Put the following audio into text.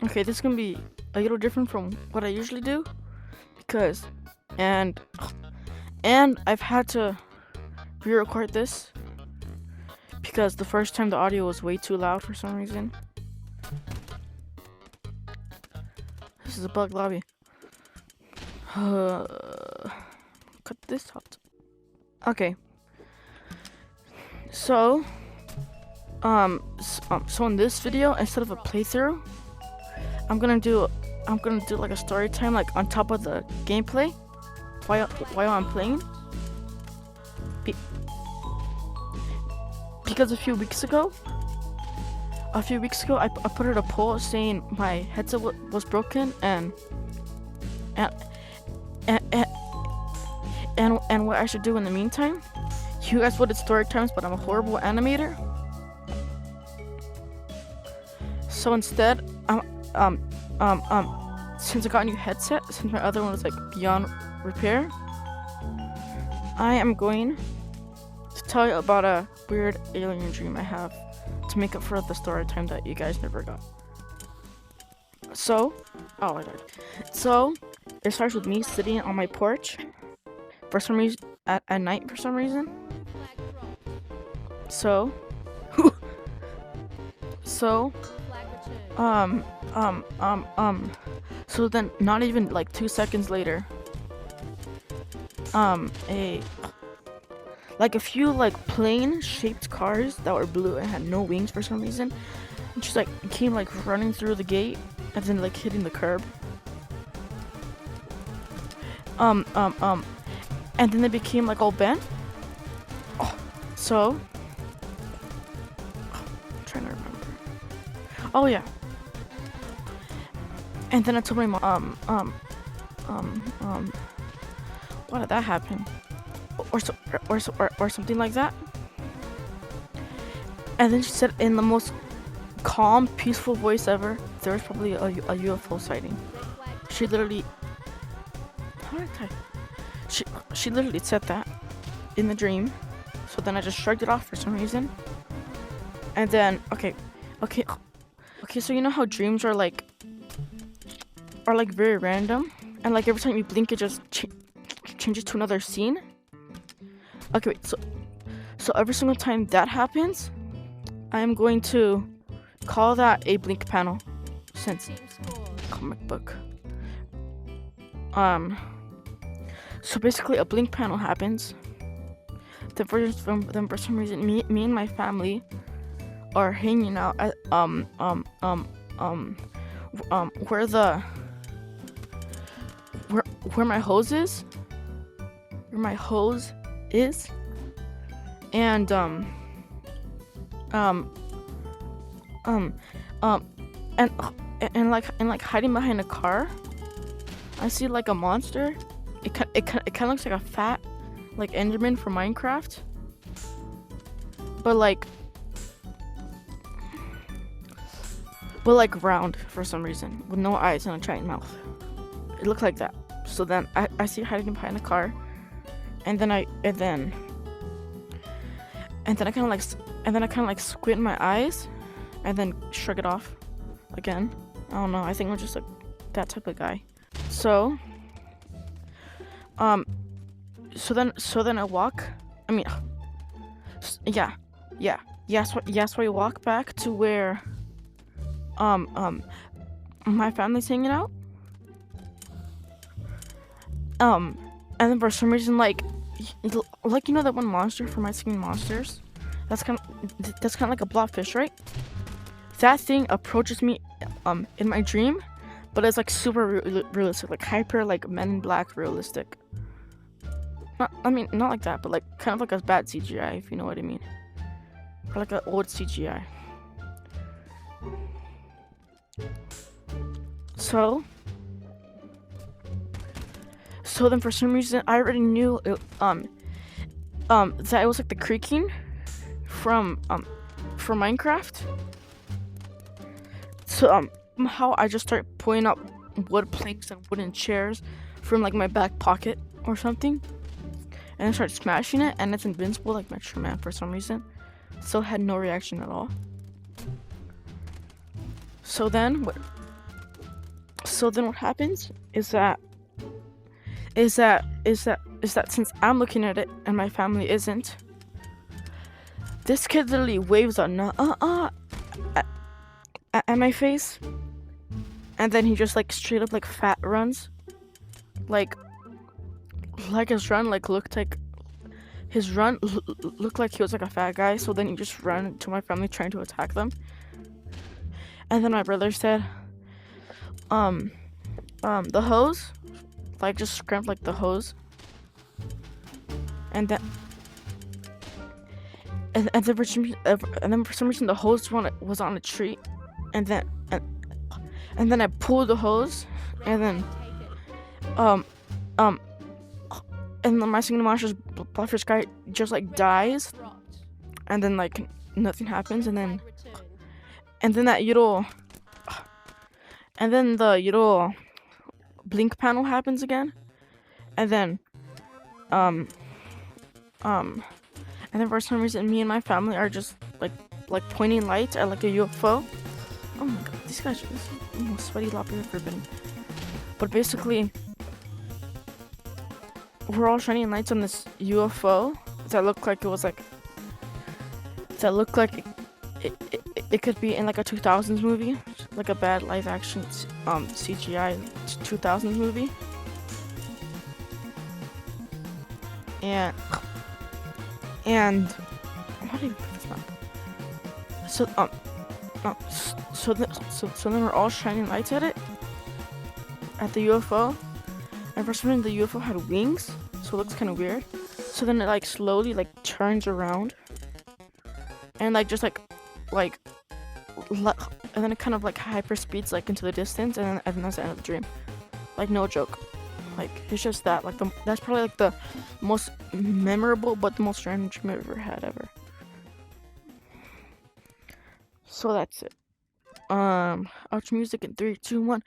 Okay, this is gonna be a little different from what I usually do because, and I've had to re-record this because the first time the audio was way too loud for some reason. This is a bug lobby. Cut this out. Okay. So in this video, instead of a playthrough, I'm gonna do like a story time, like on top of the gameplay, while I'm playing. Because a few weeks ago, I put out a poll saying my headset was broken and what I should do in the meantime. You guys voted story times, but I'm a horrible animator. So instead, since I got a new headset, since my other one was like beyond repair, I am going to tell you about a weird alien dream I have to make up for the story time that you guys never got. So, oh my god. So, it starts with me sitting on my porch for some reason at night for some reason. So, so then not even like 2 seconds later, a few like plane shaped cars that were blue and had no wings for some reason, and just like came like running through the gate and then like hitting the curb. And then they became like all bent. So I'm trying to remember. Oh yeah. And then I told my mom, why did that happen? Or something like that. And then she said in the most calm, peaceful voice ever, there was probably a UFO sighting. She literally, she literally said that in the dream. So then I just shrugged it off for some reason. And then, okay, so you know how dreams are like very random, and like every time you blink it just changes to another scene. Okay, wait, so every single time that happens, I am going to call that a blink panel, since comic book. So basically a blink panel happens. Then for some reason, me and my family are hanging out at where my hose is. Where my hose is. And like hiding behind a car, I see like a monster. It kind of looks like a fat like Enderman from Minecraft, but like round for some reason with no eyes and a giant mouth. It looked like that. So then I see it hiding behind a car, and then I kind of like squint my eyes and then shrug it off again. I don't know, I think I'm just like that type of guy. So then I walk. I mean, yeah. So I walk back to where my family's hanging out. And then for some reason, like you know that one monster from My Singing Monsters? That's kind of like a blobfish, right? That thing approaches me in my dream, but it's like super realistic, like hyper like Men in Black realistic. Not like that, but like kind of like a bad CGI, if you know what I mean. Or like an old CGI. So then for some reason I already knew it, that it was like the creaking from Minecraft. So somehow I just start pulling up wood planks and wooden chairs from like my back pocket or something, and I start smashing it, and it's invincible like Metro Man for some reason. So it had no reaction at all. So then So then what happens is that since I'm looking at it and my family isn't, this kid literally waves a at my face, and then he just like straight up like fat runs, like his run like looked like looked like he was like a fat guy. So then he just ran to my family trying to attack them, and then my brother said, the hose, like just scrapped like the hose, and then and then for some reason the hose was on a tree, and then I pulled the hose, and then um and then my singing monster's Bluffers guy just like dies, and then like nothing happens, and then that little and then the little blink panel happens again, and then and then for some reason me and my family are just like pointing lights at like a UFO. Oh my god, these guys are the most sweaty lobby I've ever been. But basically, we're all shining lights on this UFO that looked like it could be in like a 2000s movie, like a bad live action CGI 2000s movie. And how do you put this down? So then we're all shining lights at it, at the UFO, and for some reason the UFO had wings, so it looks kind of weird. So then it like slowly like turns around, and like just and then it kind of like hyper speeds like into the distance, and then that's the end of the dream. Like no joke. Like it's just that that's probably like the most memorable but the most random dream I've ever had ever. So that's it. Outro music in 3, 2, 1.